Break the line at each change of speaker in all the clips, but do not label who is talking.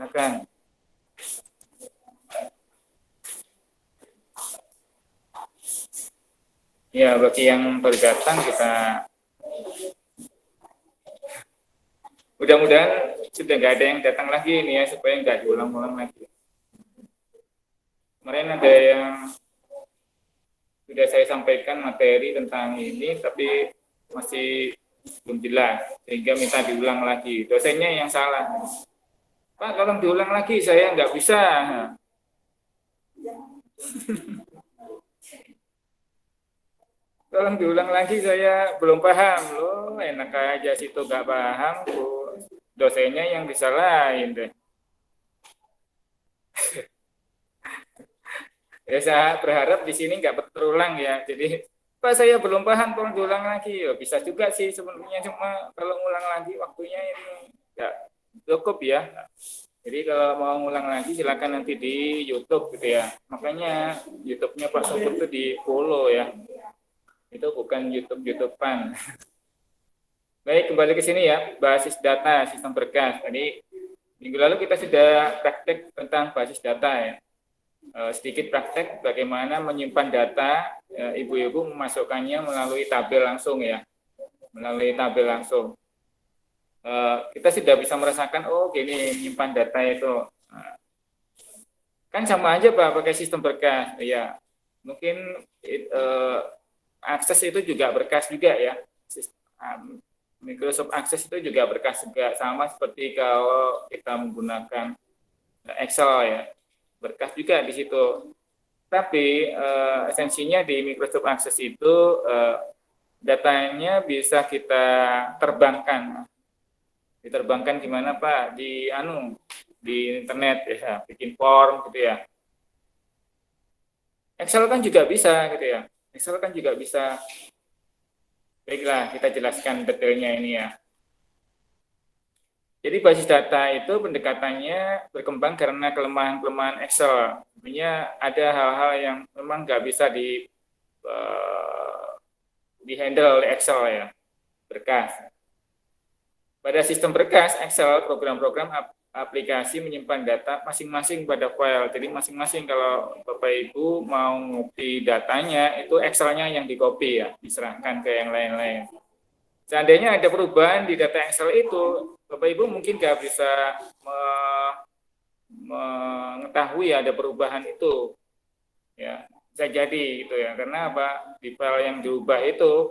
Silakan. Ya, bagi yang baru datang kita mudah-mudahan sudah nggak ada yang datang lagi ini ya, supaya nggak diulang-ulang lagi. Kemarin ada yang sudah saya sampaikan materi tentang ini, tapi masih belum jelas, sehingga minta diulang lagi. Dosennya yang salah. Pak, tolong diulang lagi, saya nggak bisa. Tolong diulang lagi, saya belum paham. Loh, enak aja situ nggak paham, dosennya yang disalahin deh. Ya, saya berharap di sini nggak berulang ya. Jadi, Pak, saya belum paham, tolong diulang lagi. Ya, bisa juga sih sebenarnya, cuma kalau ngulang lagi waktunya ini nggak cukup ya. Jadi kalau mau ngulang lagi silakan nanti di YouTube gitu ya. Makanya YouTube-nya Pak Sugeng itu di follow ya. Itu bukan YouTube-YouTubean. Baik, kembali ke sini ya, basis data sistem berkas. Tadi minggu lalu kita sudah praktek tentang basis data ya. Sedikit praktek bagaimana menyimpan data, ibu-ibu memasukkannya melalui tabel langsung ya, melalui tabel langsung. Kita sudah bisa merasakan, oh gini menyimpan data itu. Kan sama aja Pak pakai sistem berkas ya. Mungkin akses itu juga berkas juga ya. Microsoft Access itu juga berkas juga, sama seperti kalau kita menggunakan Excel ya, berkas juga di situ. Tapi esensinya di Microsoft Access itu datanya bisa kita terbangkan. Diterbangkan gimana Pak? Di internet ya, bikin form gitu ya. Excel kan juga bisa gitu ya. Excel kan juga bisa. Baiklah, kita jelaskan detailnya ini ya. Jadi basis data itu pendekatannya berkembang karena kelemahan-kelemahan Excel. Sebenarnya ada hal-hal yang memang nggak bisa di handle oleh Excel ya, berkas. Pada sistem berkas, Excel, program-program aplikasi menyimpan data masing-masing pada file. Jadi masing-masing kalau Bapak Ibu mau ngopi datanya, itu Excel-nya yang di-copy ya, diserahkan ke yang lain-lain. Seandainya ada perubahan di data Excel itu, Bapak Ibu mungkin nggak bisa mengetahui ada perubahan itu. Ya, bisa jadi gitu ya. Karena apa? Di file yang diubah itu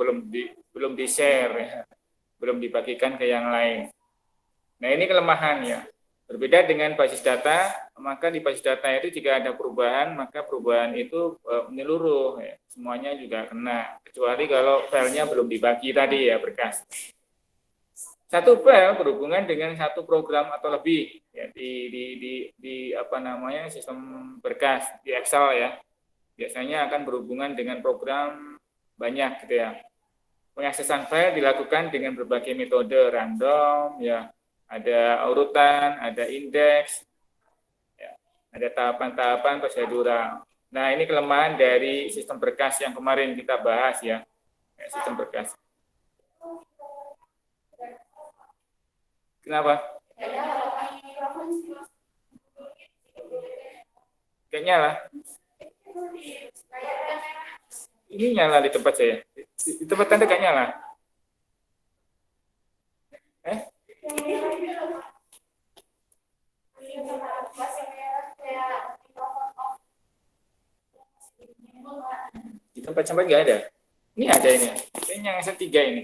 belum di-share ya, belum dibagikan ke yang lain. Nah, ini kelemahan ya. Berbeda dengan basis data, maka di basis data itu jika ada perubahan, maka perubahan itu menyeluruh, ya. Semuanya juga kena, kecuali kalau filenya belum dibagi tadi ya, berkas. Satu file berhubungan dengan satu program atau lebih ya, di apa namanya sistem berkas di Excel ya. Biasanya akan berhubungan dengan program banyak gitu ya. Pengaksesan file dilakukan dengan berbagai metode random ya, ada urutan, ada indeks, ya, ada tahapan-tahapan prosedural. Nah, ini kelemahan dari sistem berkas yang kemarin kita bahas ya, sistem berkas. Kenapa? Gak nyala. Ini nyala di tempat saya. Di tempat Anda gak nyala. Di tempat sampai nggak ada. Ini ada ini. Ini yang S3 ini.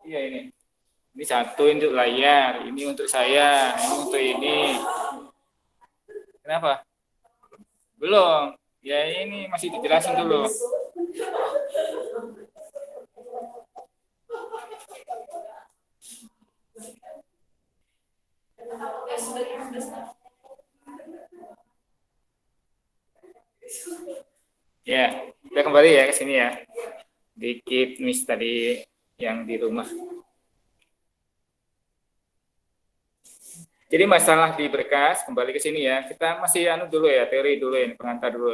Iya ini. Ini satu untuk layar, ini untuk saya, ini untuk ini. Kenapa? Belum. Ya ini masih dijelasin dulu. Ya, kita kembali ya ke sini ya. Dikit miss tadi yang di rumah. Jadi masalah di berkas, kembali ke sini ya. Kita masih dulu ya, teori dulu ini, pengantar dulu.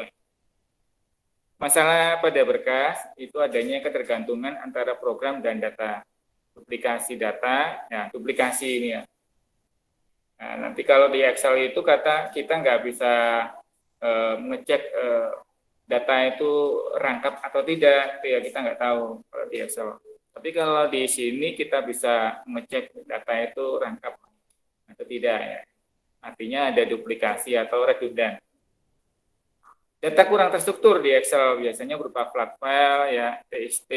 Masalah pada berkas itu adanya ketergantungan antara program dan data. Duplikasi data, ya duplikasi ini ya. Nah, nanti kalau di Excel itu kata kita nggak bisa mengecek data itu rangkap atau tidak, itu ya kita nggak tahu kalau di Excel. Tapi kalau di sini kita bisa mengecek data itu rangkap atau tidak ya. Artinya ada duplikasi atau redundan. Data kurang terstruktur di Excel biasanya berupa flat file, ya, TXT,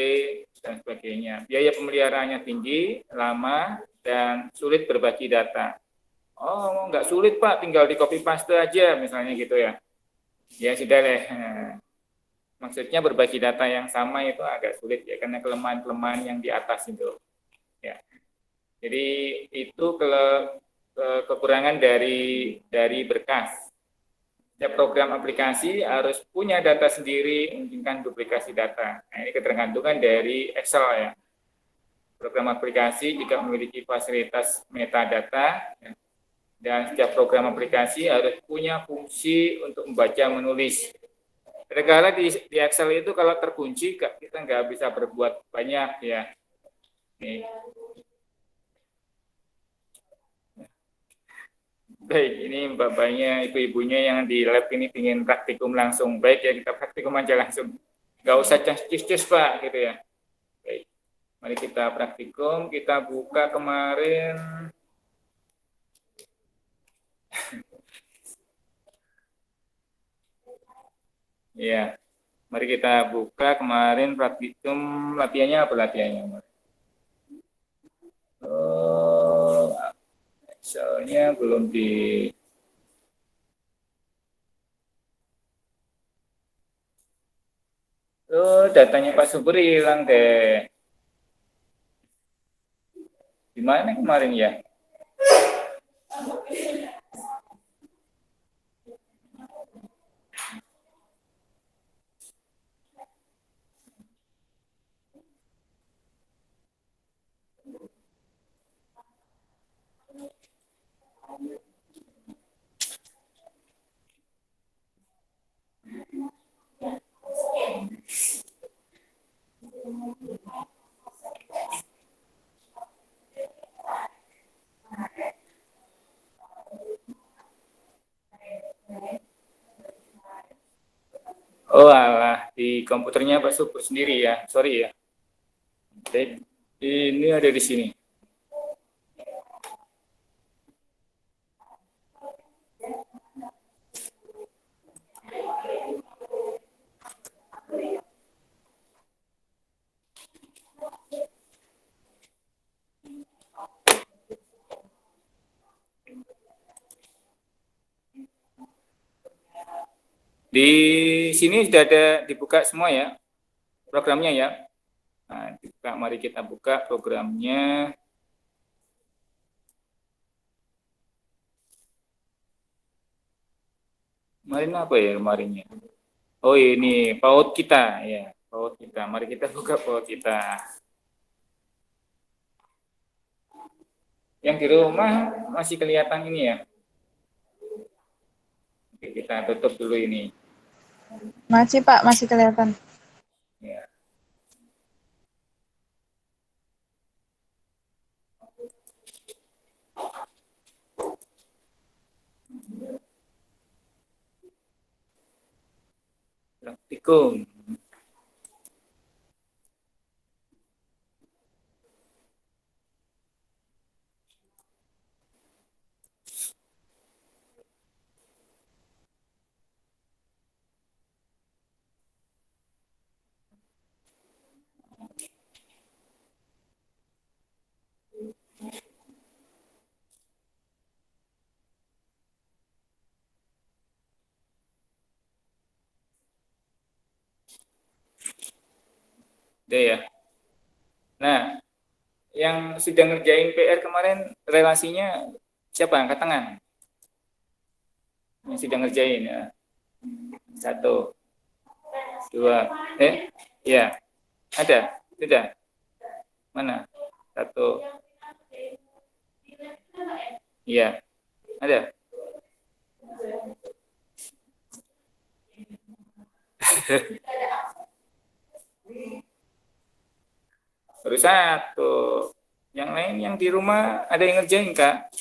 dan sebagainya. Biaya pemeliharaannya tinggi, lama, dan sulit berbagi data. Oh, nggak sulit Pak, tinggal di copy paste aja misalnya gitu ya. Ya sudah deh. Maksudnya berbagi data yang sama itu agak sulit ya karena kelemahan-kelemahan yang di atas itu. Ya. Jadi itu kekurangan dari berkas. Setiap program aplikasi harus punya data sendiri, memungkinkan duplikasi data. Nah, ini ketergantungan dari Excel ya. Program aplikasi juga memiliki fasilitas metadata, ya, dan setiap program aplikasi harus punya fungsi untuk membaca menulis. Kadang-kadang di Excel itu kalau terkunci kita nggak bisa berbuat banyak ya. Nih. Baik, ini bapaknya, ibu-ibunya yang di lab ini ingin praktikum langsung. Baik ya, kita praktikum aja langsung. Nggak usah cus-cus Pak, gitu ya. Baik, mari kita praktikum. Kita buka kemarin. Ya, mari kita buka kemarin praktikum latihannya apa latihannya? Oh, soalnya belum di. Oh, datanya Pak Subur hilang deh. Di mana kemarin ya? Oh alah, di komputernya Pak Subur sendiri ya. Sorry ya. Oke. Ini ada di sini. Di sini sudah ada dibuka semua ya programnya ya. Nah, mari kita buka programnya. Kemarin apa ya kemarinnya? Oh ini PAUD kita ya, PAUD kita. Mari kita buka PAUD kita. Yang di rumah masih kelihatan ini ya. Oke, kita tutup dulu ini.
Masih Pak, masih kelihatan.
Ya. Praktikum. Udah ya. Nah, yang sudah ngerjain PR kemarin relasinya siapa? Angkat tangan. Yang sudah ngerjain ya. 1, 2, ya, ada, tidak, mana? 1, iya, ada. Baru 1. Yang lain yang di rumah ada yang ngerjain Kak?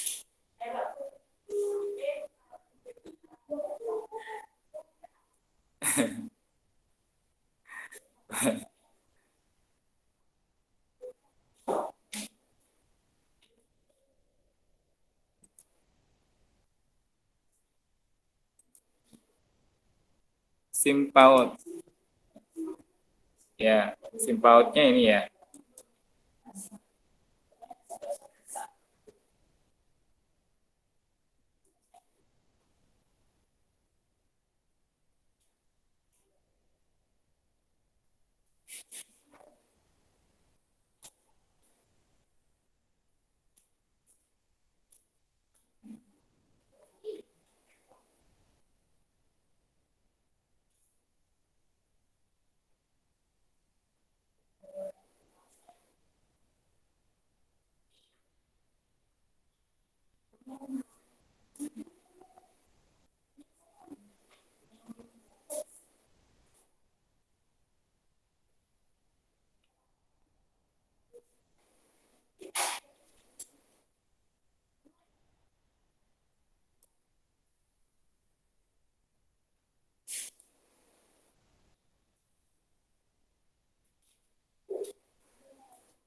SIM PAUD. Ya, SIM PAUD-nya ini ya.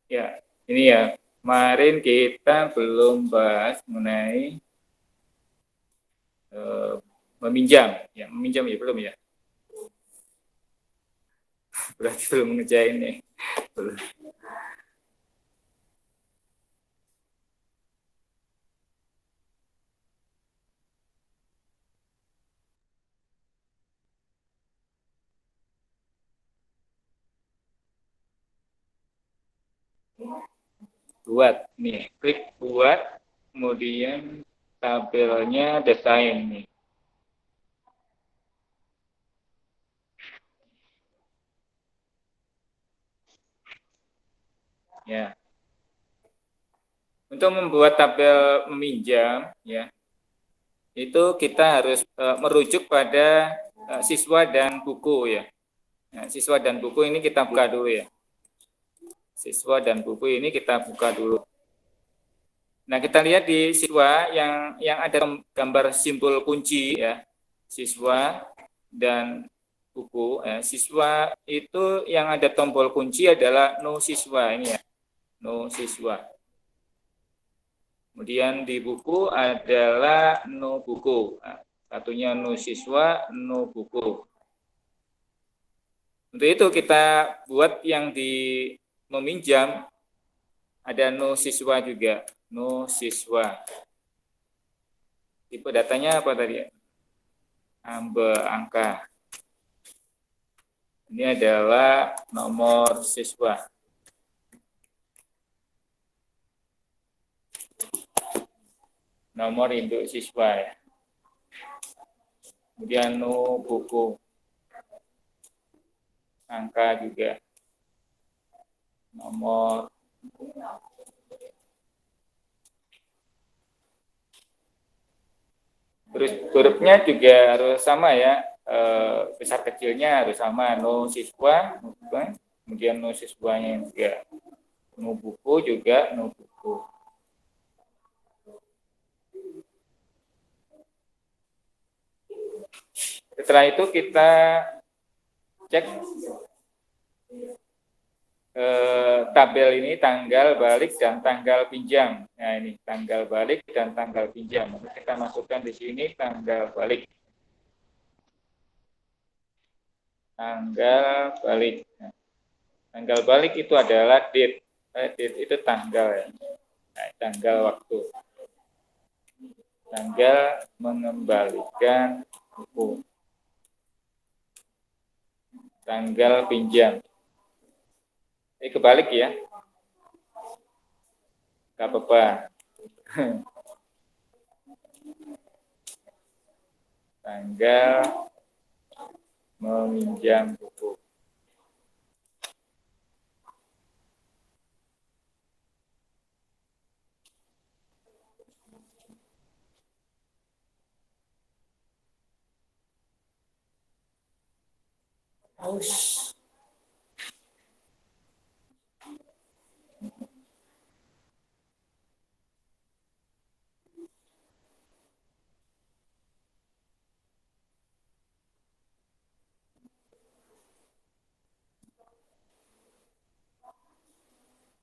Ya, ini ya. Kemarin kita belum bahas mengenai meminjam. Ya, meminjam ya belum ya. Berarti belum ngerjain nih. Belum. Buat nih, klik buat, kemudian tabelnya desain nih. Ya. Untuk membuat tabel meminjam ya, itu kita harus merujuk pada siswa dan buku ya. Nah, siswa dan buku ini kita buka dulu ya. Siswa dan buku ini kita buka dulu. Nah, kita lihat di siswa yang ada gambar simbol kunci ya. Siswa dan buku. Ya. Siswa itu yang ada tombol kunci adalah no siswa ini ya. No siswa. Kemudian di buku adalah no buku. Nah, satunya no siswa, no buku. Untuk itu kita buat yang di meminjam ada no siswa juga. No siswa. Tipe datanya apa tadi? Angka. Ini adalah nomor siswa. Nomor induk siswa ya. Kemudian no buku. Angka juga. Nomor terus hurufnya juga harus sama ya, besar kecilnya harus sama, no siswa, kemudian no siswanya juga, no buku juga, no buku. Setelah itu kita cek tabel ini tanggal balik dan tanggal pinjam. Nah ini tanggal balik dan tanggal pinjam. Kita masukkan di sini tanggal balik. Tanggal balik. Nah, tanggal balik itu adalah date. Date itu tanggal ya. Nah, tanggal waktu. Tanggal mengembalikan buku. Tanggal pinjam. Ini kebalik ya. Gak apa-apa. Tanggal meminjam buku. Aus.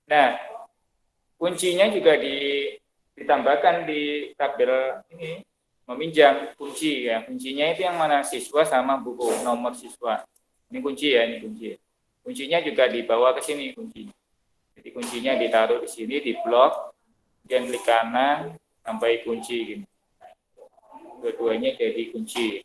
Nah, kuncinya juga ditambahkan di tabel ini, meminjam kunci ya. Kuncinya itu yang mana, siswa sama buku, nomor siswa. Ini kunci ya, ini kunci. Kuncinya juga dibawa ke sini kuncinya. Jadi kuncinya ditaruh di sini, di blok, kemudian klik kanan sampai kunci gini. Dua-duanya jadi kunci.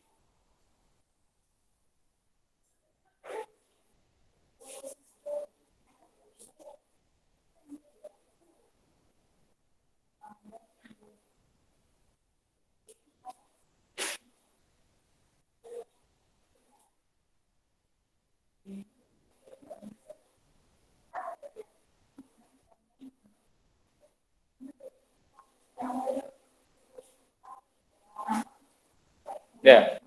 Ya.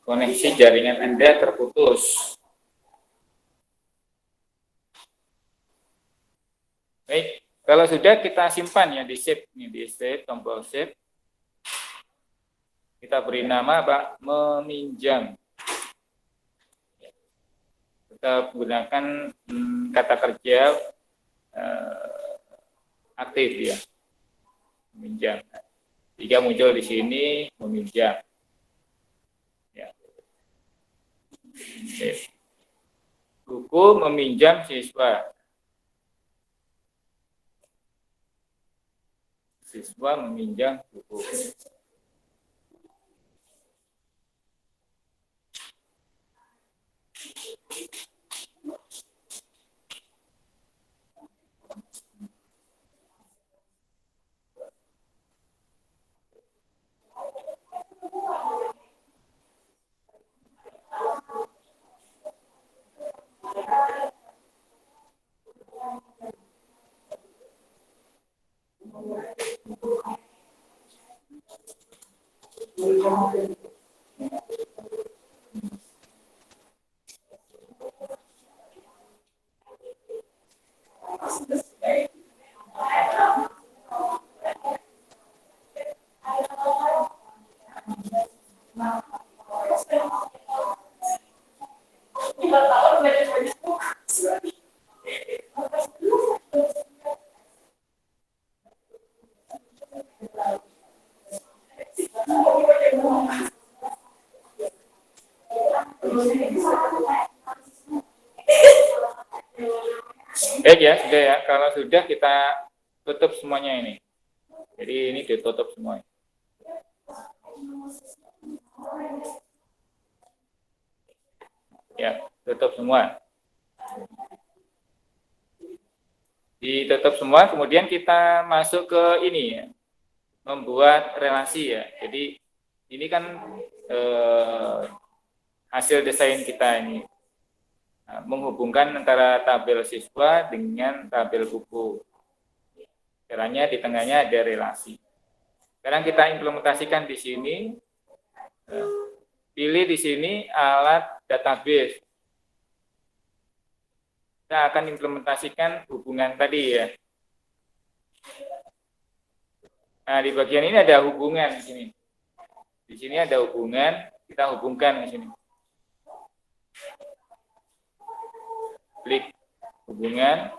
Koneksi jaringan Anda terputus. Baik, kalau sudah kita simpan ya di save, ini di save, tombol save. Kita beri nama apa? Meminjam. Kita gunakan kata kerja aktif ya, meminjam. Jika muncul di sini, meminjam. Ya. Buku meminjam siswa. Siswa meminjam buku. Baik ya, sudah ya. Kalau sudah kita tutup semuanya ini. Jadi ini ditutup semuanya. Ya, tutup semua. Ditutup semua, kemudian kita masuk ke ini ya, membuat relasi ya. Jadi ini kan hasil desain kita ini. Nah, menghubungkan antara tabel siswa dengan tabel buku. Caranya di tengahnya ada relasi. Sekarang kita implementasikan di sini. Pilih di sini alat database. Kita akan implementasikan hubungan tadi ya. Nah, di bagian ini ada hubungan di sini. Di sini ada hubungan, kita hubungkan di sini. Klik hubungan.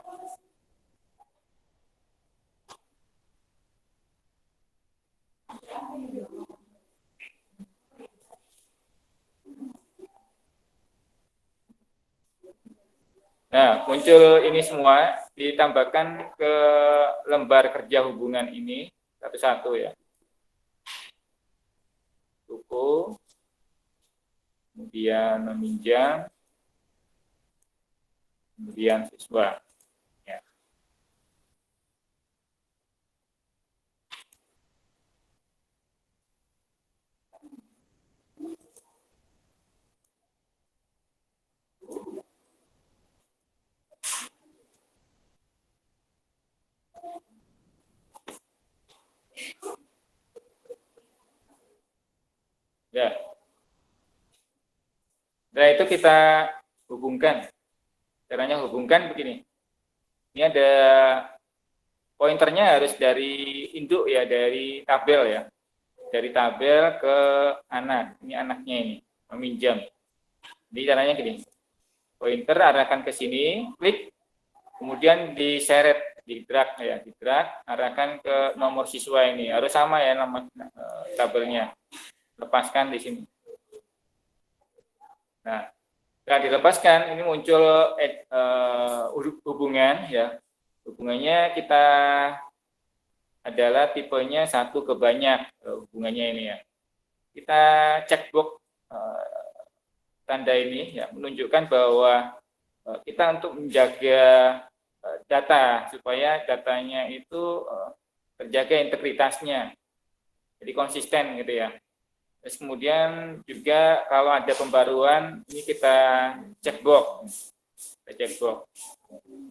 Nah, muncul ini semua, ditambahkan ke lembar kerja hubungan ini satu-satu ya. Buku, kemudian meminjam, kemudian siswa. Ya. Ya. Nah, itu kita hubungkan. Caranya hubungkan begini. Ini ada pointernya harus dari induk ya, dari tabel ya. Dari tabel ke anak. Ini anaknya ini, meminjam. Jadi caranya gini. Pointer arahkan ke sini, klik, kemudian diseret, di-drag ya, di-drag, arahkan ke nomor siswa ini. Harus sama ya nama tabelnya. Lepaskan di sini. Nah, setelah dilepaskan, ini muncul hubungan ya. Hubungannya kita adalah tipenya satu ke banyak hubungannya ini ya. Kita cek box tanda ini ya, menunjukkan bahwa kita untuk menjaga data supaya datanya itu terjaga integritasnya, jadi konsisten gitu ya. Terus kemudian juga kalau ada pembaruan ini kita cek box,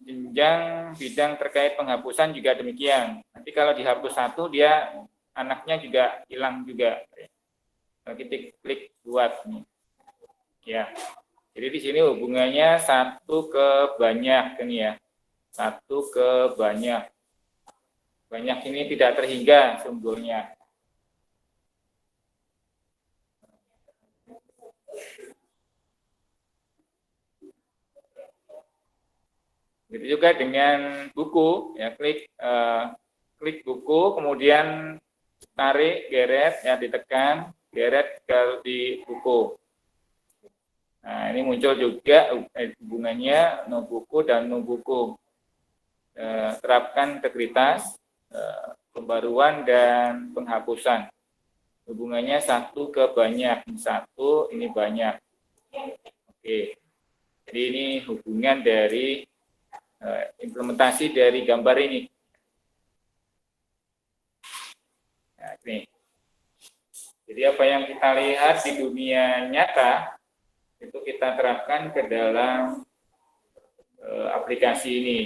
jenjang bidang terkait penghapusan juga demikian. Nanti kalau dihapus satu dia anaknya juga hilang juga. Kita klik buat nih. Ya. Jadi di sini hubungannya satu ke banyak ini ya. Satu ke banyak. Banyak ini tidak terhingga sumbernya. Begitu juga dengan buku, ya klik buku, kemudian tarik, geret, ya ditekan, geret ke di buku. Nah, ini muncul juga hubungannya no buku dan no buku. Terapkan integritas, pembaruan dan penghapusan. Hubungannya satu ke banyak, satu ini banyak. Oke, jadi ini hubungan dari implementasi dari gambar ini. Nah, ini. Jadi apa yang kita lihat di dunia nyata itu kita terapkan ke dalam aplikasi ini.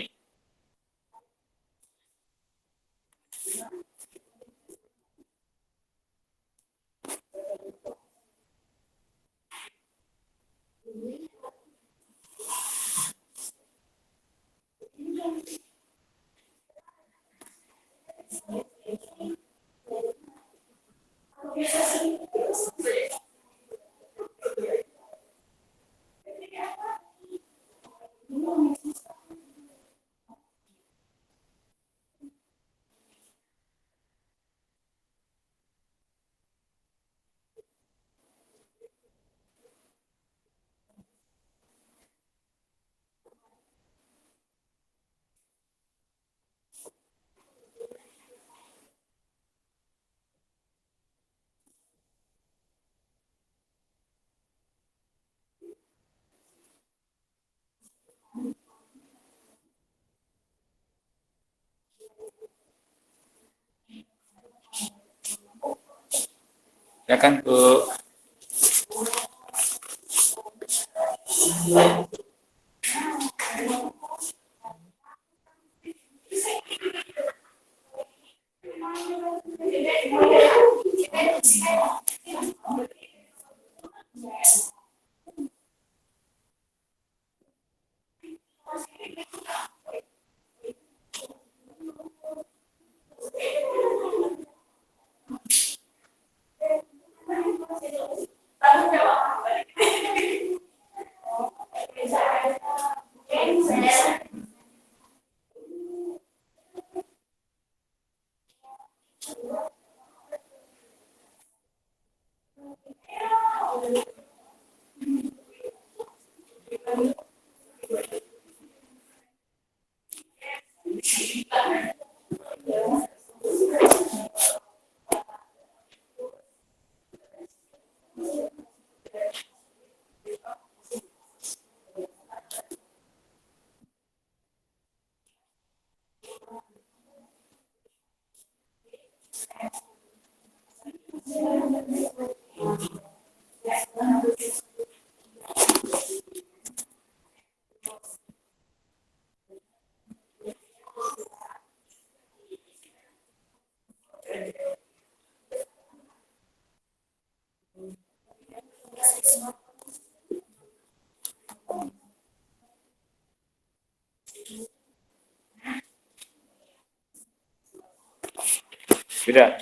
Ya kan, Bu? Sudah.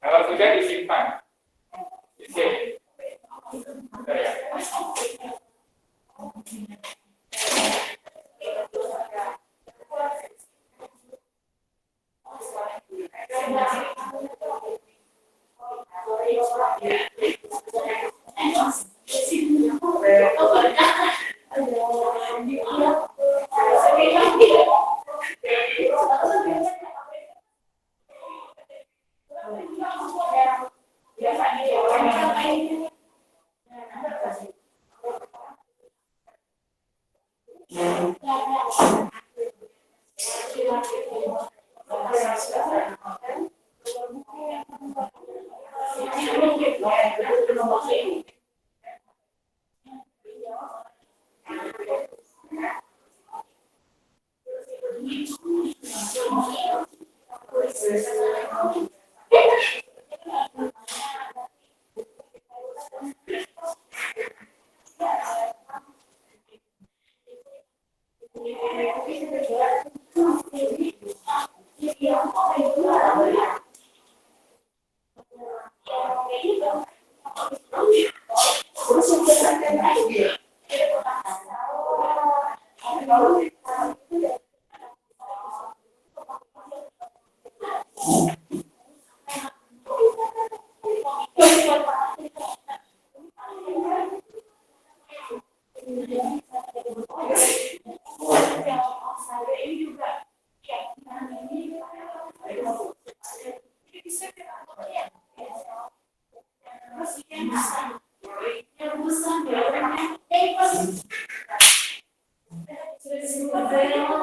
Kalau sudah disimpan. Di sini. Sudah ya.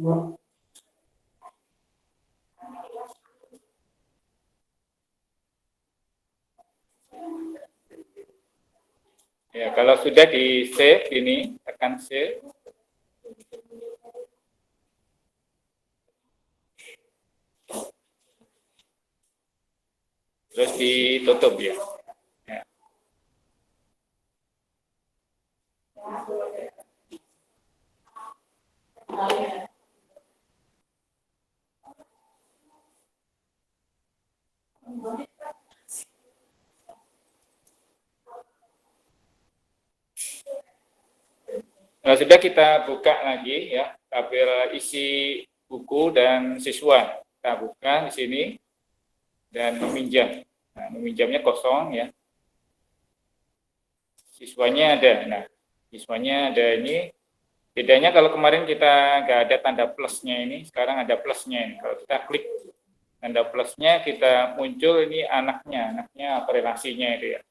Ya, kalau sudah di save ini, tekan save. Terus ditutup ya. Ya. Nah, sudah kita buka lagi ya, tabel isi buku dan siswa. Kita buka di sini dan meminjam. Nah, meminjamnya kosong ya. Siswanya ada. Nah, siswanya ada ini. Bedanya kalau kemarin kita nggak ada tanda plusnya ini, sekarang ada plusnya ini. Kalau kita klik tanda plusnya, kita muncul ini anaknya apa relasinya itu ya.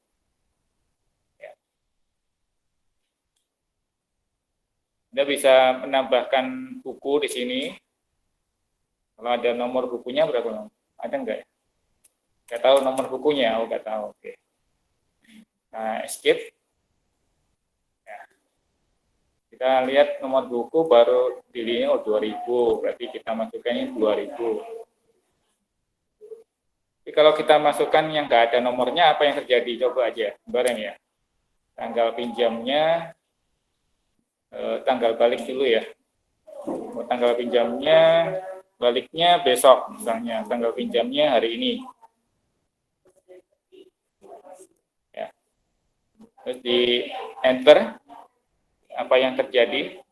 Anda bisa menambahkan buku di sini. Kalau ada nomor bukunya berapa? Ada enggak ya? Nggak tahu nomor bukunya, nggak tahu. Oke. Nah, escape. Ya. Kita lihat nomor buku baru dirinya 2000, berarti kita masukkan ini 2000. Jadi kalau kita masukkan yang nggak ada nomornya, apa yang terjadi? Coba aja, bareng ya. Tanggal pinjamnya, tanggal balik dulu ya. Tanggal pinjamnya, baliknya besok misalnya. Tanggal pinjamnya hari ini. Ya. Terus di enter, apa yang terjadi?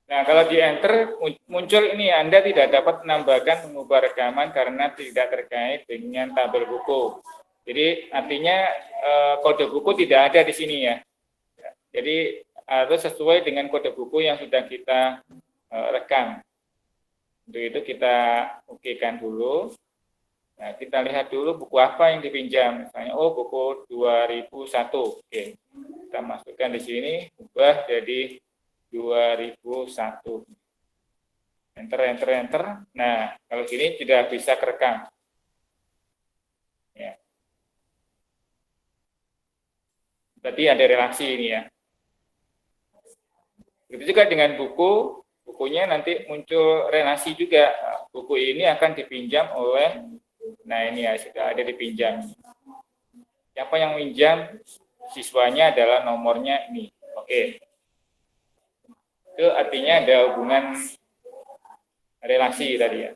Nah, kalau di enter muncul ini Anda tidak dapat menambahkan mengubah rekaman karena tidak terkait dengan tabel buku. Jadi artinya kode buku tidak ada di sini ya. Jadi harus sesuai dengan kode buku yang sudah kita rekam. Untuk itu kita okekan dulu. Nah, kita lihat dulu buku apa yang dipinjam. Misalnya, buku 2001. Oke. Kita masukkan di sini, ubah jadi 2001. Enter, enter, enter. Nah, kalau gini tidak bisa kerekam. Ya. Berarti ada relasi ini ya. Begitu juga dengan buku, bukunya nanti muncul relasi juga. Buku ini akan dipinjam oleh, nah ini ya, sudah ada dipinjam. Siapa yang minjam? Siswanya adalah nomornya ini. Oke. Itu artinya ada hubungan relasi tadi ya.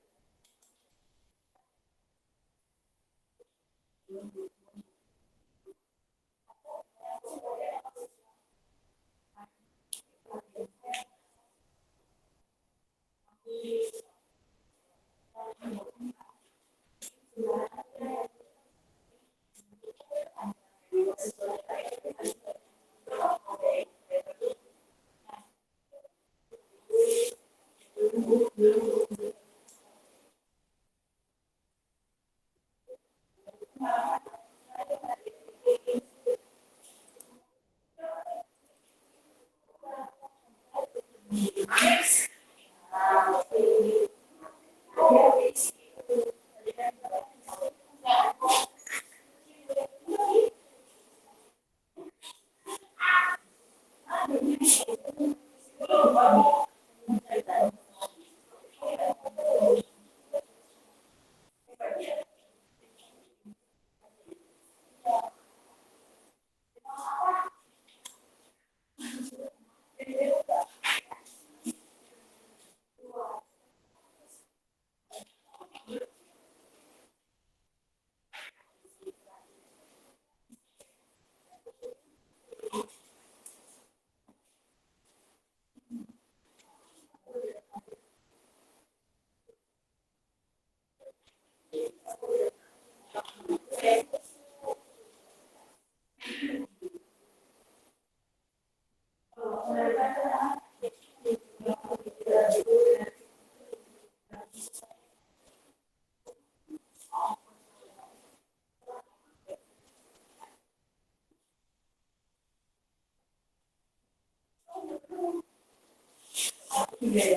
Kita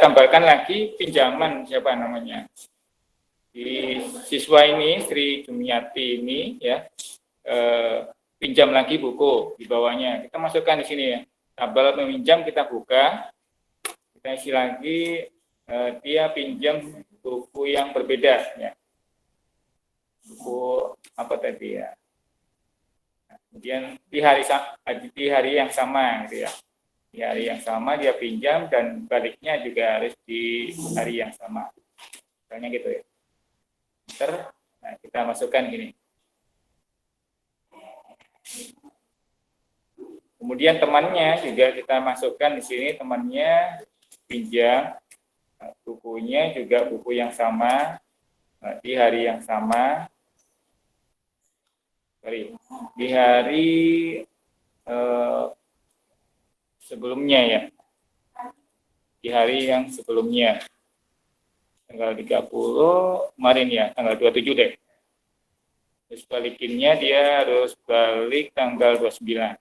tambahkan lagi pinjaman siapa namanya. Di siswa ini Sri Jumiati ini ya pinjam lagi buku di bawahnya. Kita masukkan di sini ya. Tabel meminjam kita buka. Kita isi lagi dia pinjam buku yang berbeda ya. Buku apa tadi ya? Kemudian di hari yang sama gitu ya. Di hari yang sama dia pinjam dan baliknya juga harus di hari yang sama. Misalnya gitu ya. Nah, kita masukkan gini. Kemudian temannya juga kita masukkan di sini, temannya pinjam bukunya juga buku yang sama di hari yang sama. Di hari sebelumnya ya. Di hari yang sebelumnya. Tanggal 30 kemarin ya, tanggal 27 deh. Terus balikinnya dia harus balik tanggal 29.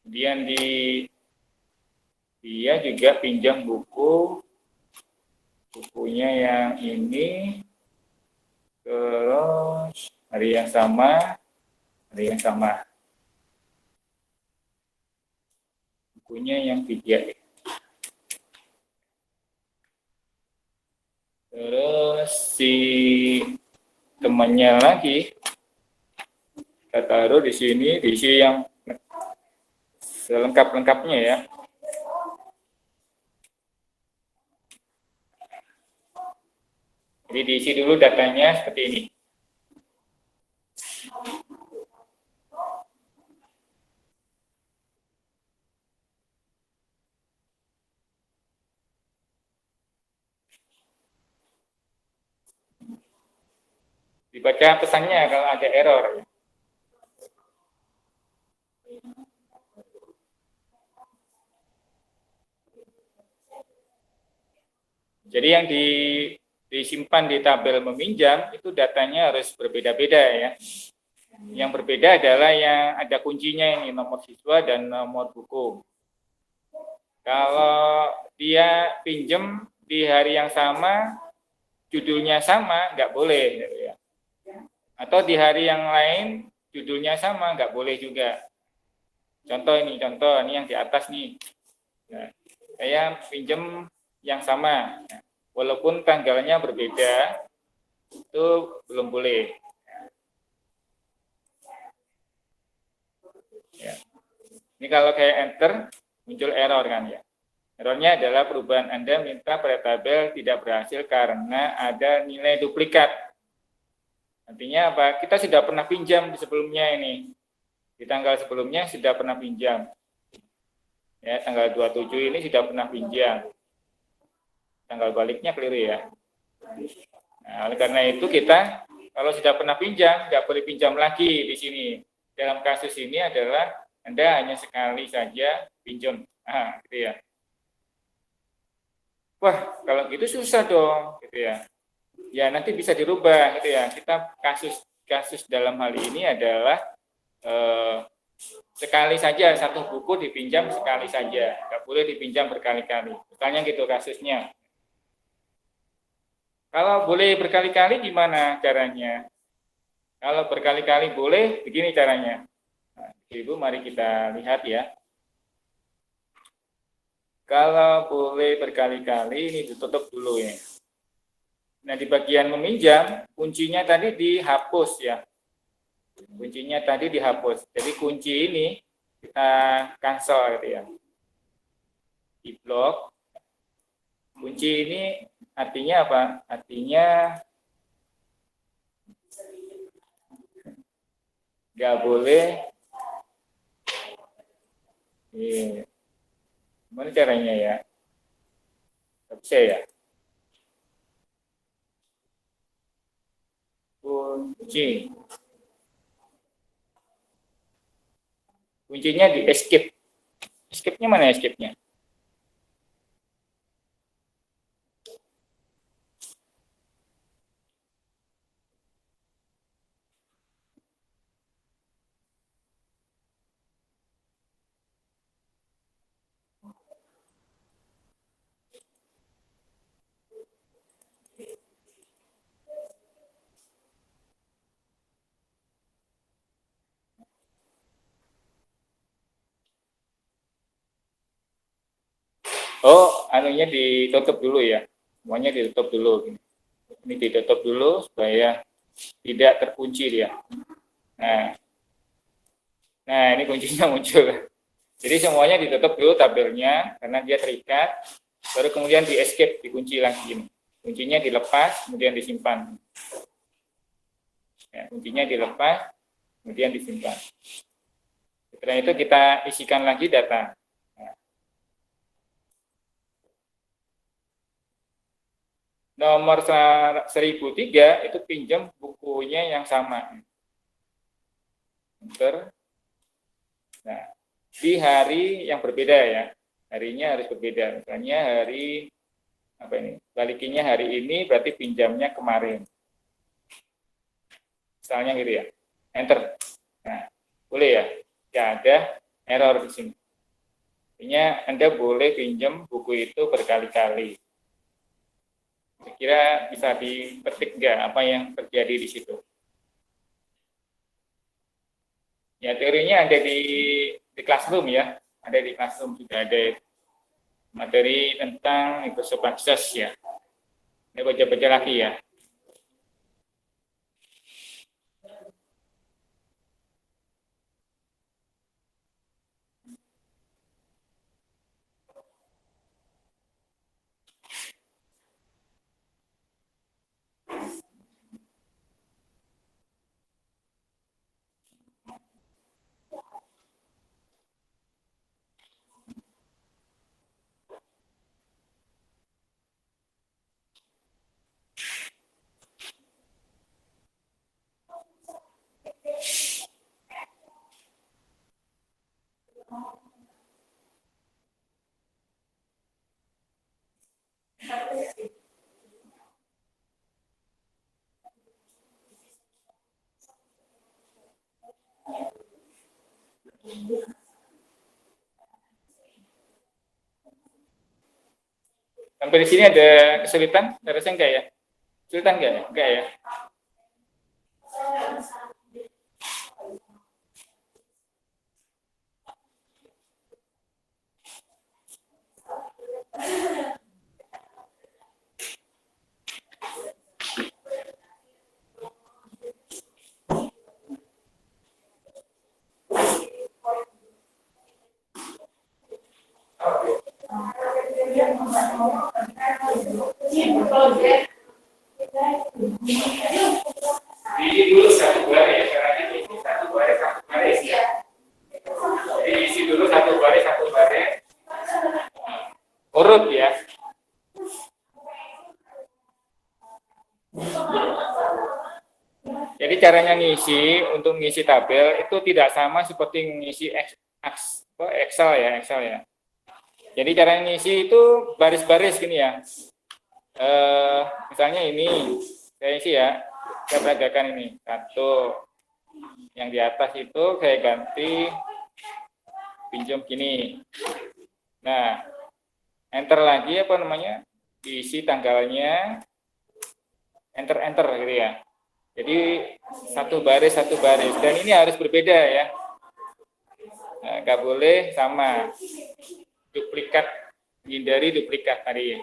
Kemudian dia juga pinjam bukunya yang ini, terus hari yang sama, bukunya yang 3. Terus si temannya lagi kita taruh di sini, diisi yang selengkap-lengkapnya ya. Jadi diisi dulu datanya seperti ini. Dibaca pesannya kalau ada error. Jadi yang disimpan di tabel meminjam itu datanya harus berbeda-beda ya. Yang berbeda adalah yang ada kuncinya ini, nomor siswa dan nomor buku. Kalau dia pinjam di hari yang sama, judulnya sama, nggak boleh. Gitu ya. Atau di hari yang lain, judulnya sama, nggak boleh juga. Contoh ini yang di atas nih. Nah, saya pinjam yang sama. Walaupun tanggalnya berbeda, itu belum boleh. Ya. Ini kalau kayak enter, muncul error kan ya. Errornya adalah perubahan Anda minta pada tabel tidak berhasil karena ada nilai duplikat. Artinya apa? Kita sudah pernah pinjam di sebelumnya ini. Di tanggal sebelumnya sudah pernah pinjam. Ya, tanggal 27 ini sudah pernah pinjam. Tanggal baliknya keliru ya. Nah, oleh karena itu kita kalau sudah pernah pinjam, nggak boleh pinjam lagi di sini. Dalam kasus ini adalah Anda hanya sekali saja pinjam. Nah, gitu ya. Wah, kalau gitu susah dong, gitu ya. Ya nanti bisa dirubah, gitu ya. Kita kasus dalam hal ini adalah sekali saja satu buku dipinjam sekali saja, nggak boleh dipinjam berkali-kali. Misalnya gitu kasusnya. Kalau boleh berkali-kali gimana caranya? Kalau berkali-kali boleh, begini caranya. Nah, Ibu, mari kita lihat ya. Kalau boleh berkali-kali, ini ditutup dulu ya. Nah, di bagian meminjam, kuncinya tadi dihapus ya. Kuncinya tadi dihapus. Jadi kunci ini kita cancel gitu ya. Di blok. Kunci ini artinya apa? Artinya nggak boleh. Gimana caranya ya? Nggak bisa ya? kunci. Kuncinya di escape. Escape-nya mana escape-nya? Oh, anunya ditutup dulu ya. Semuanya ditutup dulu. Ini ditutup dulu supaya tidak terkunci dia. Nah, nah ini kuncinya muncul. Jadi semuanya ditutup dulu tabelnya karena dia terikat. Baru kemudian di escape, dikunci lagi. Kuncinya dilepas, kemudian disimpan. Ya, kuncinya dilepas, kemudian disimpan. Setelah itu kita isikan lagi data. Nomor 1003 itu pinjam bukunya yang sama. Enter. Nah, di hari yang berbeda ya. Harinya harus berbeda. Misalnya hari apa ini? Balikinnya hari ini berarti pinjamnya kemarin. Misalnya gitu ya. Enter. Nah, boleh ya. Tidak ada error di sini. Artinya Anda boleh pinjam buku itu berkali-kali. Kira-kira bisa dipetik nggak apa yang terjadi di situ? Ya teorinya ada di Classroom ya, ada di Classroom juga ada materi tentang Microsoft Access ya. Ini baca-baca lagi ya. Sampai di sini ada kesulitan? Harusnya enggak ya? Kesulitan enggak ya? Enggak ya? Ini dulu satu baris, caranya ini satu baris ya. Jadi isi dulu satu baris, urut ya. Jadi caranya ngisi untuk ngisi tabel itu tidak sama seperti ngisi Excel ya. Jadi caranya ngisi itu baris-baris gini ya. Misalnya ini saya isi ya, saya peragakan ini satu, yang di atas itu saya ganti pinjam gini. Nah, enter lagi apa namanya, diisi tanggalnya, enter gitu ya. Jadi satu baris dan ini harus berbeda ya. Nah, nggak boleh sama, duplikat, hindari duplikat tadi.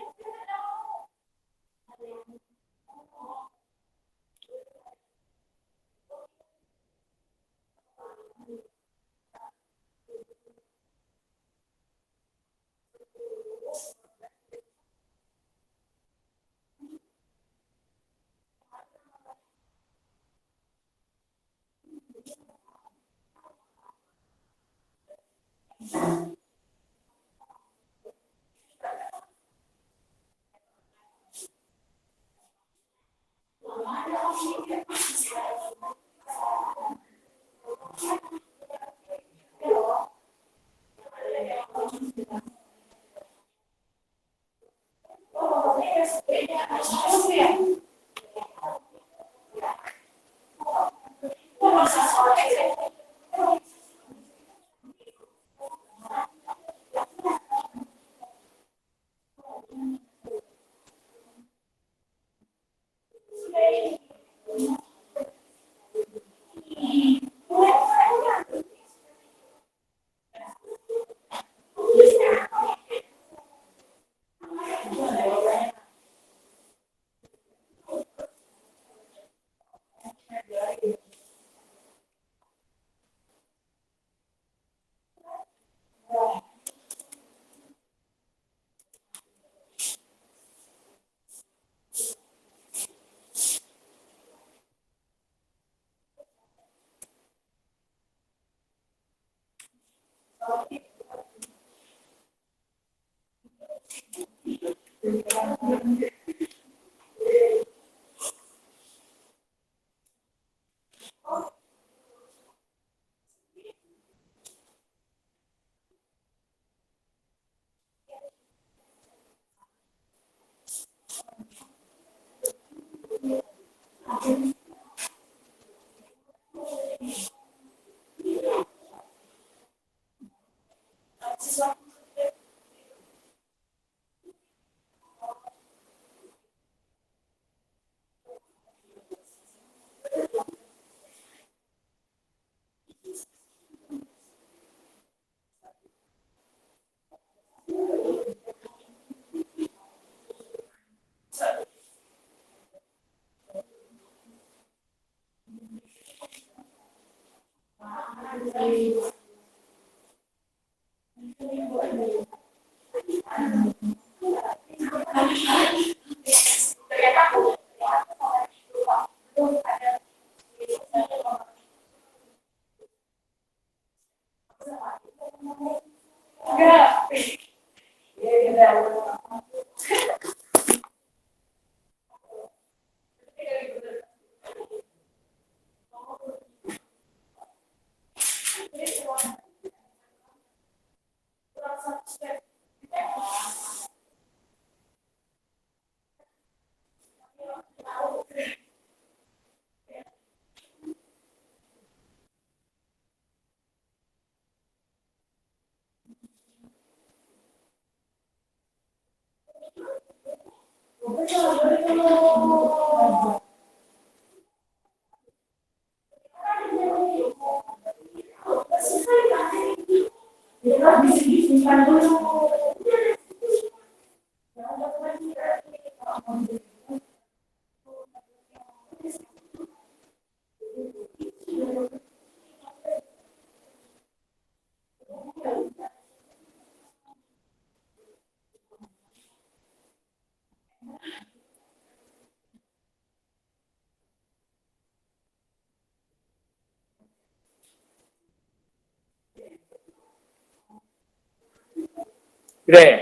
Sudah ya?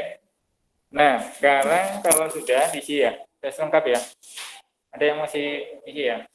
Nah, sekarang kalau sudah diisi ya, tes lengkap ya. Ada yang masih diisi ya?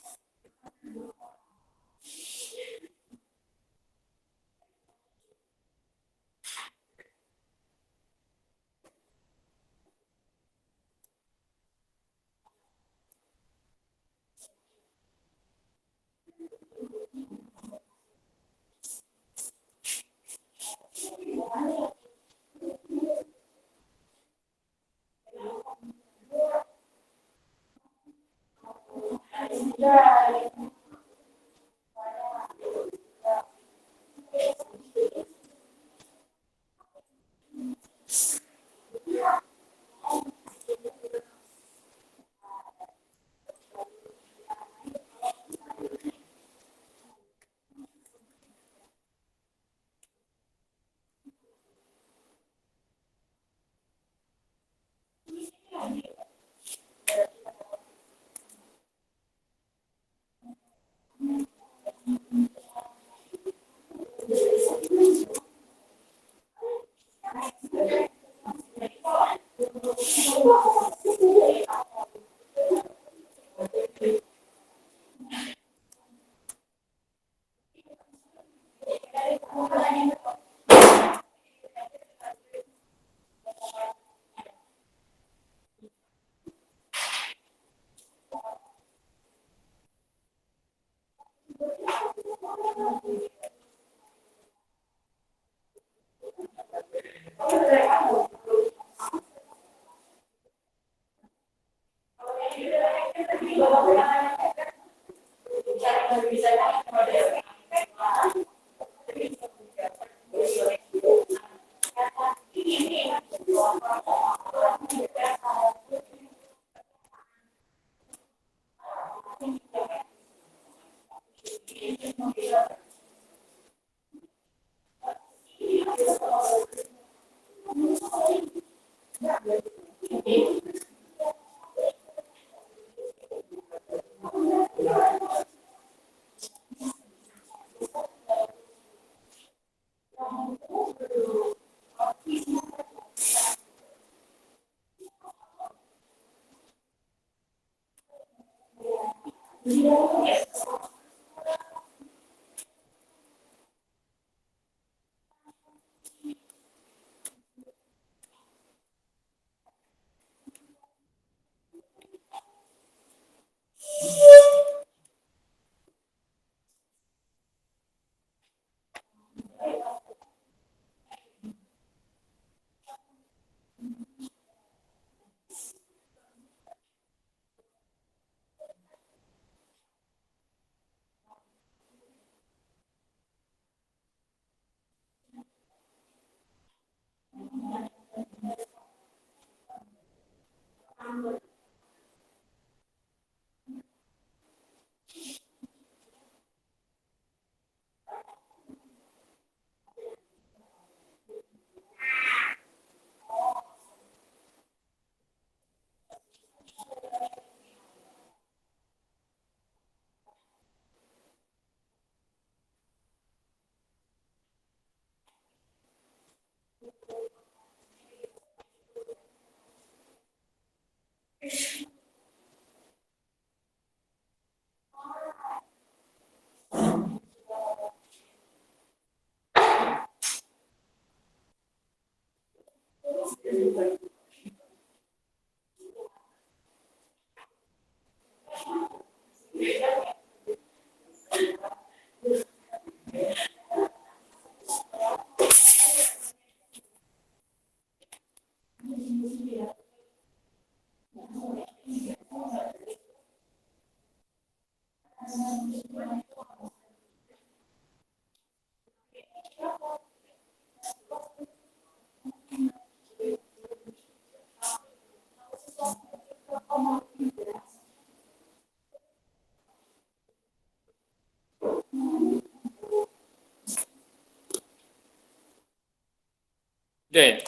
Oke.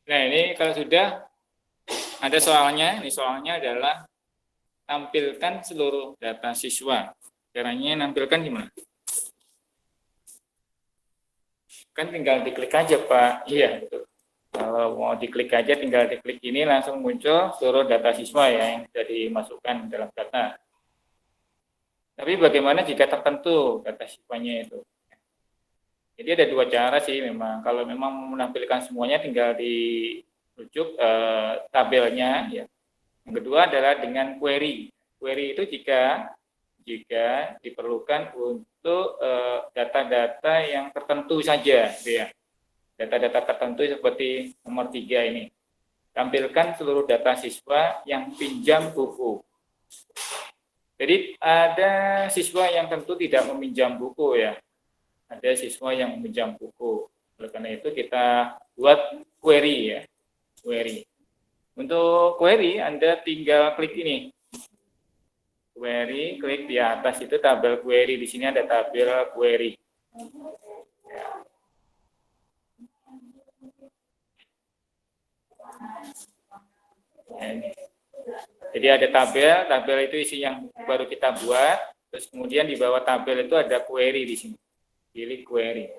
Nah, ini kalau sudah ada soalnya, ini soalnya adalah tampilkan seluruh data siswa. Caranya nampilkan gimana? Kan tinggal diklik aja, Pak. Iya, betul. Kalau mau diklik aja, tinggal diklik ini langsung muncul seluruh data siswa ya yang sudah dimasukkan dalam data. Tapi bagaimana jika tertentu data siswanya itu? Jadi ada dua cara sih memang. Kalau memang menampilkan semuanya tinggal dirujuk tabelnya ya. Yang kedua adalah dengan query. Query itu jika diperlukan untuk data-data yang tertentu saja, ya. Data-data tertentu seperti nomor 3 ini. Tampilkan seluruh data siswa yang pinjam buku. Jadi ada siswa yang tentu tidak meminjam buku ya. Ada siswa yang meminjam buku. Oleh karena itu kita buat query ya. Query. Untuk query Anda tinggal klik ini. Query, klik di atas itu tabel query. Di sini ada tabel query. Ya. Jadi ada tabel itu isi yang baru kita buat, terus kemudian di bawah tabel itu ada query di sini. Pilih query.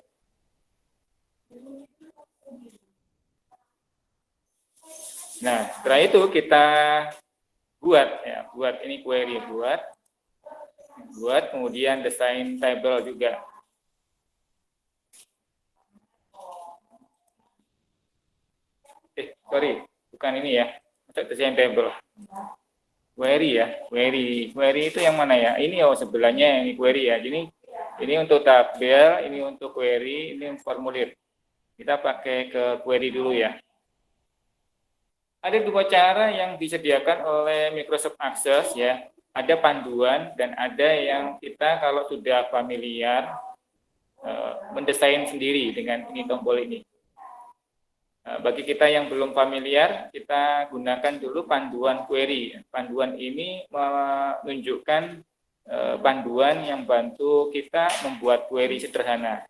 Nah, setelah itu kita buat ini query, buat kemudian desain table juga. Sorry, bukan ini ya, desain table. Query ya, query itu yang mana ya? Ini sebelahnya ini query ya. Jadi ini untuk tabel, ini untuk query, ini formulir. Kita pakai ke query dulu ya. Ada dua cara yang disediakan oleh Microsoft Access ya. Ada panduan dan ada yang kita kalau sudah familiar mendesain sendiri dengan ini tombol ini. Bagi kita yang belum familiar, kita gunakan dulu panduan query. Panduan ini menunjukkan panduan yang bantu kita membuat query sederhana.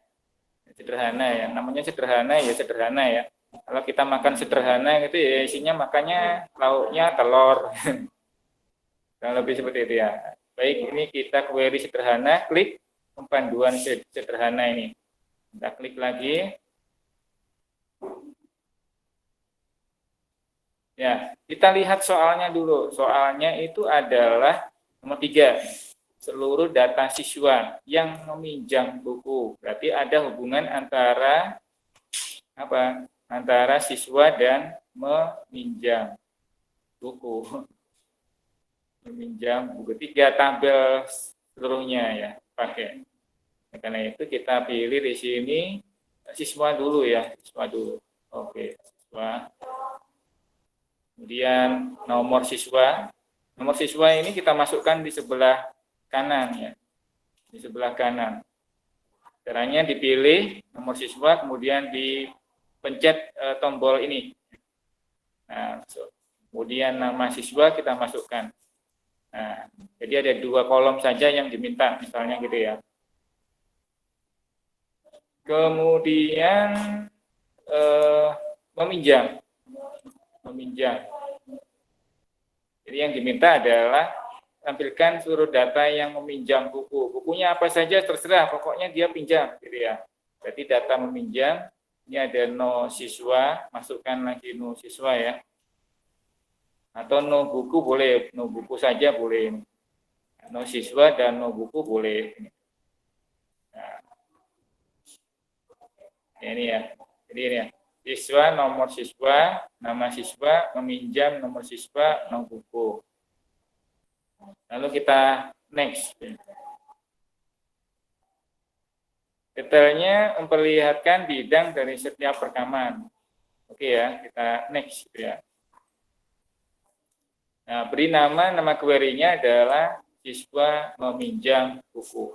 Sederhana ya, namanya sederhana ya sederhana ya. Kalau kita makan sederhana gitu ya isinya makannya lauknya telur. Kalau lebih seperti itu ya. Baik, ini kita query sederhana, klik panduan sederhana ini. Kita klik lagi. Ya, kita lihat soalnya dulu. Soalnya itu adalah Nomor 3, seluruh data siswa yang meminjam buku. Berarti ada hubungan antara apa? Antara siswa dan meminjam buku. Meminjam buku. 3 tabel seluruhnya ya pakai. Karena itu kita pilih di sini siswa dulu ya, siswa dulu. Oke, siswa. Kemudian nomor siswa. Nomor siswa ini kita masukkan di sebelah kanan ya. Di sebelah kanan. Caranya dipilih nomor siswa, kemudian dipencet tombol ini. Nah, kemudian nama siswa kita masukkan. Nah, jadi ada 2 kolom saja yang diminta, misalnya gitu ya. Kemudian meminjam. Jadi yang diminta adalah tampilkan seluruh data yang meminjam buku. Bukunya apa saja terserah, pokoknya dia pinjam, gitu ya. Jadi data meminjam, ini ada no siswa, masukkan lagi no siswa ya. Atau no buku boleh, no buku saja boleh. No siswa dan no buku boleh. Nah, ini ya. Jadi ini ya. Siswa, nomor siswa, nama siswa, meminjam, nomor siswa, no buku. Lalu kita next. Detailnya memperlihatkan bidang dari setiap rekaman. Oke ya, kita next ya. Nah, beri nama query-nya adalah siswa meminjam buku.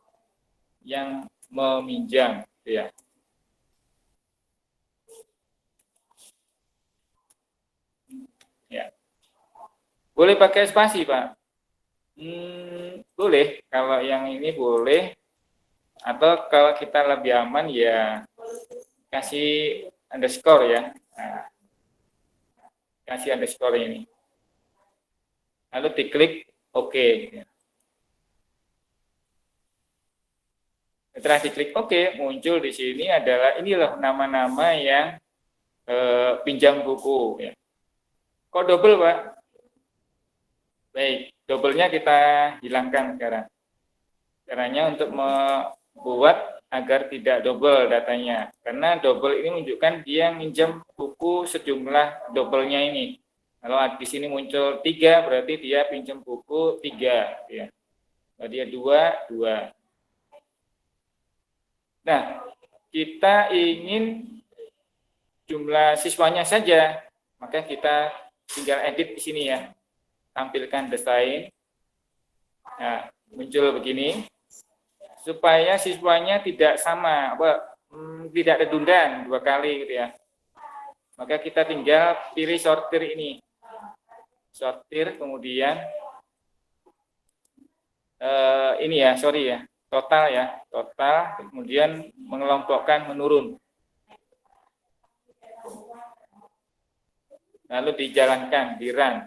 Yang meminjam ya. Ya. Boleh pakai spasi, Pak? Boleh. Kalau yang ini boleh. Atau kalau kita lebih aman ya kasih underscore ya. Nah, kasih underscore ini. Lalu diklik OK. Setelah diklik OK, muncul di sini adalah inilah nama-nama yang pinjam buku. Ya. Kok double, Pak? Baik, double-nya kita hilangkan sekarang. Caranya untuk membuat agar tidak double datanya. Karena double ini menunjukkan dia minjam buku sejumlah double-nya ini. Kalau di sini muncul 3, berarti dia pinjam buku 3. Ya. Kalau dia 2, 2. Nah, kita ingin jumlah siswanya saja, maka kita tinggal edit di sini ya. Tampilkan desain. Nah, muncul begini. Supaya siswanya tidak sama, tidak redundan 2 kali gitu ya. Maka kita tinggal pilih sortir ini. Sortir, kemudian ini ya, sorry ya, total ya, total, kemudian mengelompokkan menurun. Lalu dijalankan, di run.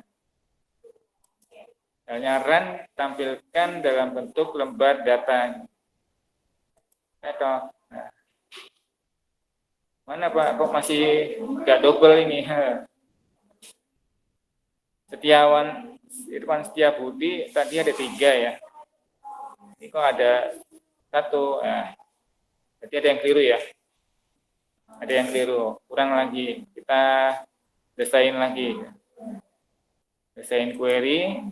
Misalnya run tampilkan dalam bentuk lembar data. Nah, mana Pak, kok masih nggak double ini? Setiawan, Irfan Setiabudi tadi ada 3 ya. Ini kok ada 1. Nah, berarti ada yang keliru ya. Ada yang keliru. Kurang lagi. Kita desain lagi. Desain query.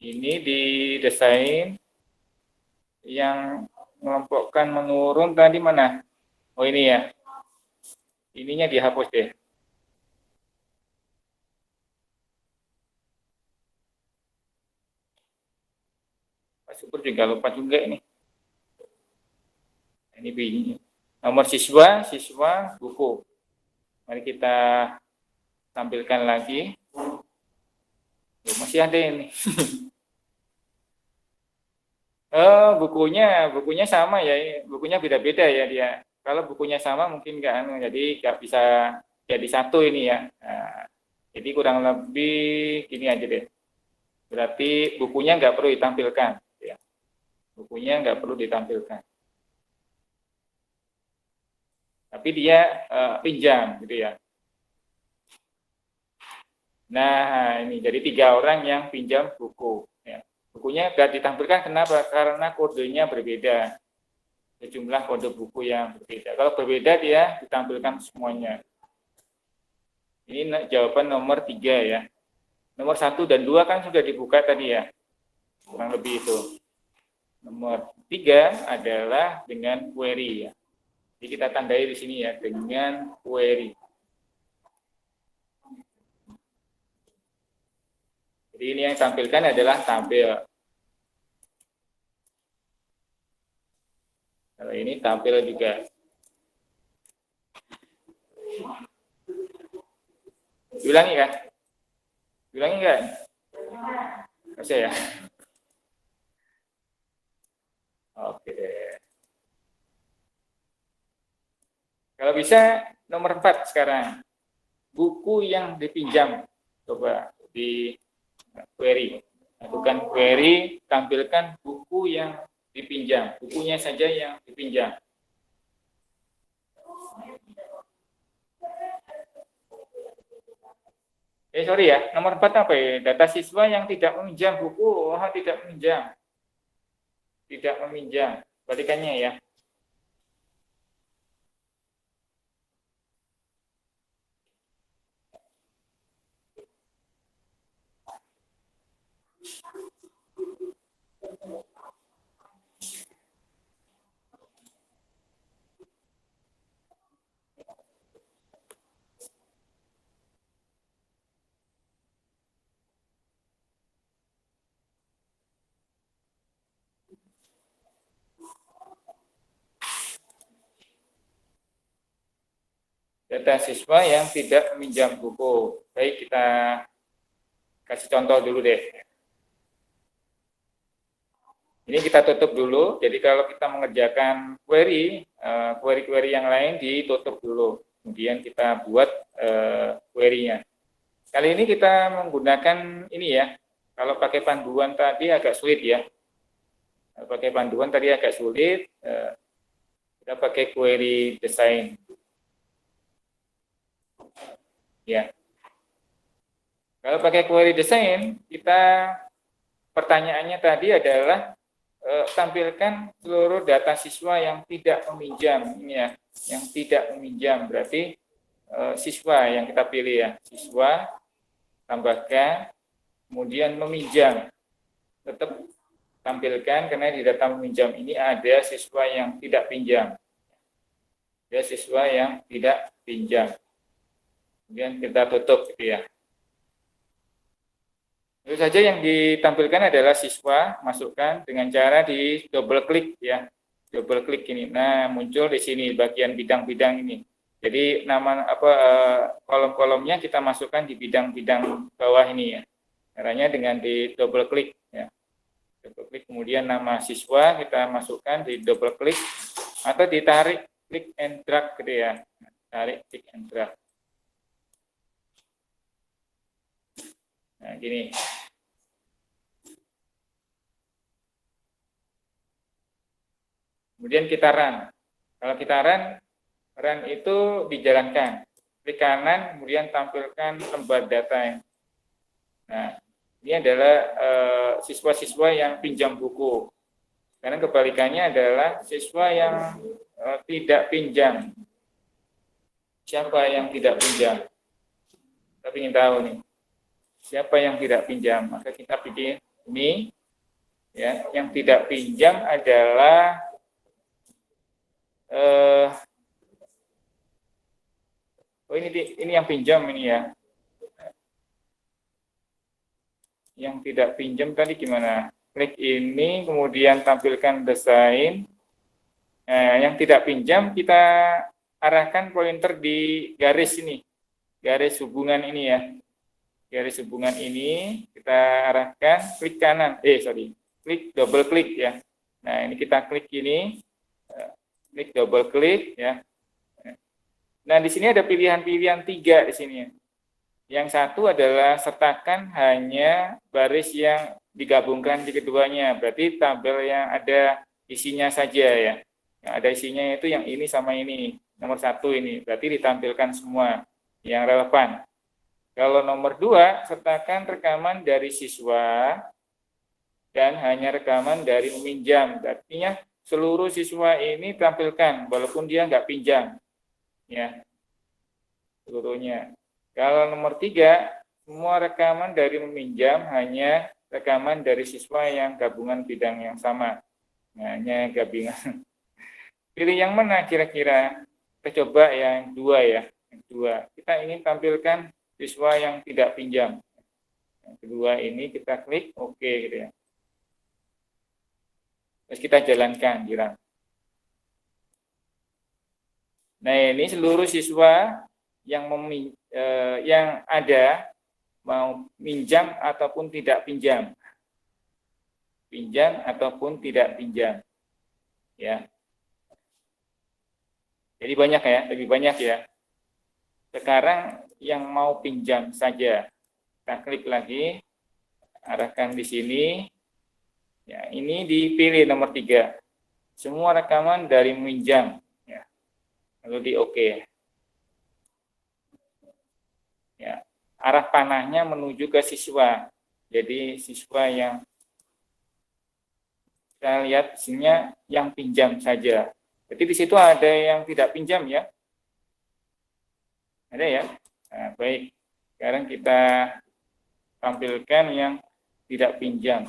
Ini didesain yang mengelompokkan menurun tadi mana? Oh ini ya. Ininya dihapus deh. Pak Syukur juga lupa juga ini. Ini nomor siswa, buku. Mari kita tampilkan lagi. Masih ada ini. Bukunya sama ya. Bukunya beda-beda ya dia. Kalau bukunya sama mungkin jadi nggak bisa jadi 1 ini ya. Nah, jadi kurang lebih gini aja deh. Berarti bukunya nggak perlu ditampilkan. Ya. Bukunya nggak perlu ditampilkan. Tapi dia pinjam gitu ya. Nah, ini jadi 3 orang yang pinjam buku. Ya. Bukunya nggak ditampilkan, kenapa? Karena kodenya berbeda. Sejumlah kode buku yang berbeda. Kalau berbeda, dia ditampilkan semuanya. Ini jawaban nomor 3 ya. Nomor 1 dan 2 kan sudah dibuka tadi ya. Kurang lebih itu. Nomor 3 adalah dengan query ya. Jadi kita tandai di sini ya, dengan query. Jadi ini yang ditampilkan adalah tabel. Kalau ini tabel juga. Diulangi kan? Diulangi kan? Bisa ya? Oke. Kalau bisa nomor 4 sekarang. Buku yang dipinjam. Coba di query. Lakukan query, tampilkan buku yang dipinjam. Bukunya saja yang dipinjam. Sorry ya, nomor 4 apa ya? Data siswa yang tidak meminjam buku. Oh, tidak meminjam. Tidak meminjam. Balikannya ya. Data siswa yang tidak meminjam buku. Baik, kita kasih contoh dulu deh. Ini kita tutup dulu. Jadi kalau kita mengerjakan query, query-query yang lain ditutup dulu. Kemudian kita buat query-nya. Kali ini kita menggunakan ini ya. Kalau pakai panduan tadi agak sulit ya. Kalau pakai panduan tadi agak sulit. Kita pakai query design. Ya. Kalau pakai query design, kita pertanyaannya tadi adalah tampilkan seluruh data siswa yang tidak meminjam. Ini ya, yang tidak meminjam berarti siswa yang kita pilih ya. Siswa tambahkan, kemudian meminjam. Tetap tampilkan karena di data meminjam ini ada siswa yang tidak pinjam. Ada siswa yang tidak pinjam. Kemudian kita tutup gitu ya. Itu saja yang ditampilkan adalah siswa, masukkan dengan cara di double klik ya. Double klik ini. Nah, muncul di sini bagian bidang-bidang ini. Jadi nama kolom-kolomnya kita masukkan di bidang-bidang bawah ini ya. Caranya dengan di double klik ya. Double klik kemudian nama siswa kita masukkan di double klik atau ditarik klik and drag gitu ya. Tarik klik and drag. Nah, gini. Kemudian kita run. Kalau kita run itu dijalankan. Klik kanan, kemudian tampilkan lembar data. Nah, ini adalah siswa-siswa yang pinjam buku. Karena kebalikannya adalah siswa yang tidak pinjam. Siapa yang tidak pinjam? Kita ingin tahu nih. Siapa yang tidak pinjam? Maka kita pilih ini. Ya, yang tidak pinjam adalah ini yang pinjam ini ya. Yang tidak pinjam tadi gimana? Klik ini, kemudian tampilkan desain. Nah, yang tidak pinjam kita arahkan pointer di garis ini. Garis hubungan ini ya. Garis hubungan ini kita arahkan klik kanan, klik double klik ya. Nah, ini kita klik ini, klik double klik ya. Nah, di sini ada pilihan-pilihan 3 di sini. Yang satu adalah sertakan hanya baris yang digabungkan di keduanya, berarti tabel yang ada isinya saja ya. Yang ada isinya itu yang ini sama ini, nomor 1 ini, berarti ditampilkan semua yang relevan. Kalau nomor 2, sertakan rekaman dari siswa dan hanya rekaman dari meminjam. Artinya seluruh siswa ini tampilkan, walaupun dia nggak pinjam. Ya, seluruhnya. Kalau nomor 3, semua rekaman dari meminjam hanya rekaman dari siswa yang gabungan bidang yang sama. Nah, hanya gabungan. Pilih yang mana kira-kira? Kita coba yang 2 ya. Yang 2. Kita ingin tampilkan siswa yang tidak pinjam. Yang kedua ini kita klik OK gitu ya. Terus kita jalankan, Girang. Nah, ini seluruh siswa yang ada mau pinjam ataupun tidak pinjam. Pinjam ataupun tidak pinjam. Ya. Jadi banyak ya, lebih banyak ya. Sekarang yang mau pinjam saja. Kita klik lagi, arahkan di sini. Ya, ini dipilih nomor 3. Semua rekaman dari meminjam. Ya. Lalu di OK. Ya. Arah panahnya menuju ke siswa. Jadi siswa yang kita lihat isinya yang pinjam saja. Jadi di situ ada yang tidak pinjam ya. Ada ya. Nah, baik. Sekarang kita tampilkan yang tidak pinjam.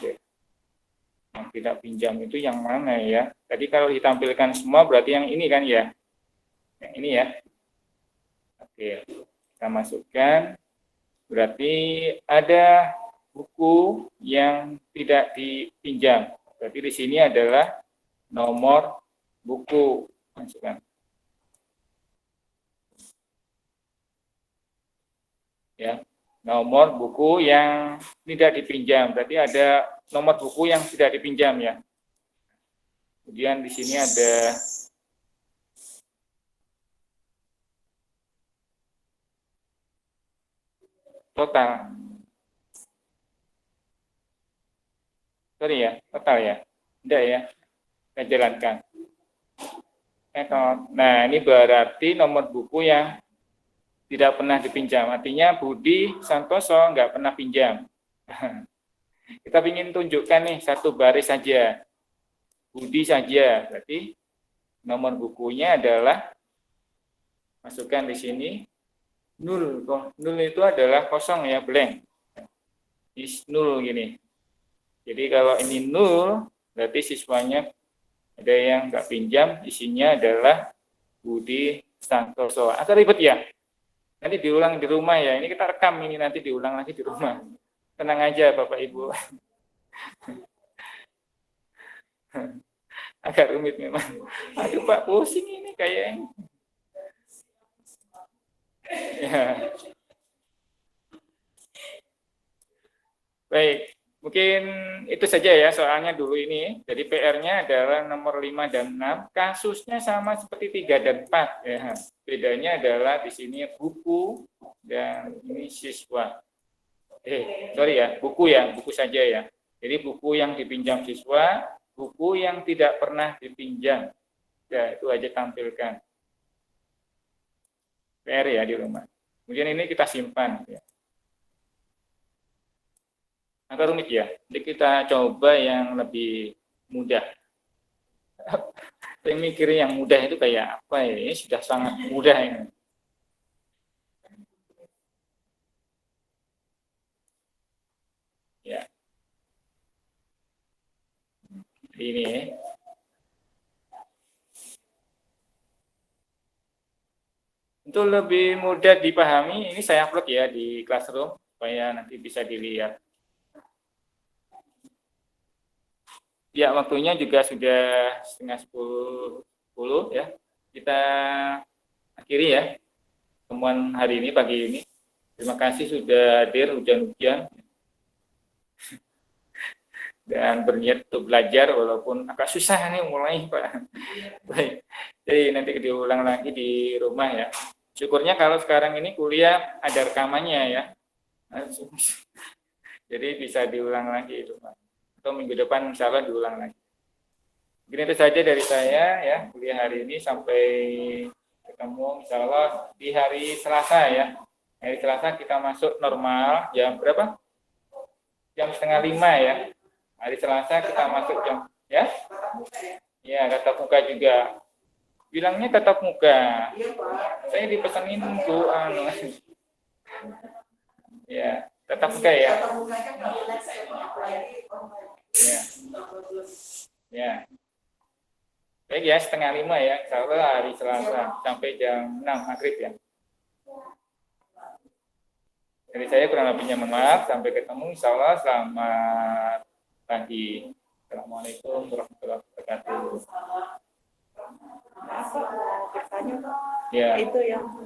Yang tidak pinjam itu yang mana ya? Tadi kalau ditampilkan semua berarti yang ini kan ya? Yang ini ya. Oke, kita masukkan. Berarti ada buku yang tidak dipinjam. Berarti di sini adalah nomor buku. Masukkan. Ya, nomor buku yang tidak dipinjam. Berarti ada nomor buku yang tidak dipinjam ya. Kemudian di sini ada total. Sorry ya, total ya. Tidak ya. Kita jalankan. Nah, ini berarti nomor buku yang tidak pernah dipinjam. Artinya Budi Santoso nggak pernah pinjam. Kita ingin tunjukkan nih satu baris saja. Budi saja. Berarti nomor bukunya adalah, masukkan di sini, 0. 0 itu adalah kosong ya, blank. Is 0 gini. Jadi kalau ini 0, berarti siswanya ada yang nggak pinjam, isinya adalah Budi Santoso. Agak ribet ya. Nanti diulang di rumah ya. Ini kita rekam ini, nanti diulang lagi di rumah. Tenang aja Bapak Ibu. Agak rumit memang. Aduh Pak, pusing ini kayaknya. Ya. Baik. Mungkin itu saja ya soalnya dulu ini. Jadi PR-nya adalah nomor 5 dan 6. Kasusnya sama seperti 3 dan 4. Ya. Bedanya adalah di sini buku dan ini siswa. Sorry ya, buku saja ya. Jadi buku yang dipinjam siswa, buku yang tidak pernah dipinjam. Ya, itu aja tampilkan. PR ya di rumah. Kemudian ini kita simpan. Ya. Agak rumit ya. Jadi kita coba yang lebih mudah. Saya mikirnya yang mudah itu kayak apa ya? Ini sudah sangat mudah ini. Ya. Ini. Untuk lebih mudah dipahami, ini saya upload ya di Classroom supaya nanti bisa dilihat. Ya, waktunya juga sudah 9:30 ya. Kita akhiri ya temuan hari ini, pagi ini. Terima kasih sudah hadir hujan-hujan dan berniat untuk belajar walaupun agak susah nih mulai Pak. Baik. Jadi nanti diulang lagi di rumah ya. Syukurnya kalau sekarang ini kuliah ada rekamannya ya. Jadi bisa diulang lagi di rumah. Atau minggu depan insya Allah diulang lagi. Mungkin itu saja dari saya ya, kuliah hari ini. Sampai ketemu insya Allah di hari Selasa ya. Hari Selasa kita masuk normal jam berapa? Jam 4:30 ya. Hari Selasa kita masuk jam ya. Ya, tatap muka juga. Bilangnya tatap muka. Saya dipesanin Bu ya, tatap muka ya. Ya. Ya. Baik ya, 4:30 ya. Insya Allah hari Selasa sampai jam 6 maghrib ya. Jadi saya kurang lebihnya mohon maaf. Sampai ketemu. Insya Allah selamat pagi. Assalamualaikum warahmatullahi wabarakatuh.
Apa mau bertanya Pak?
Ya.
Itu yang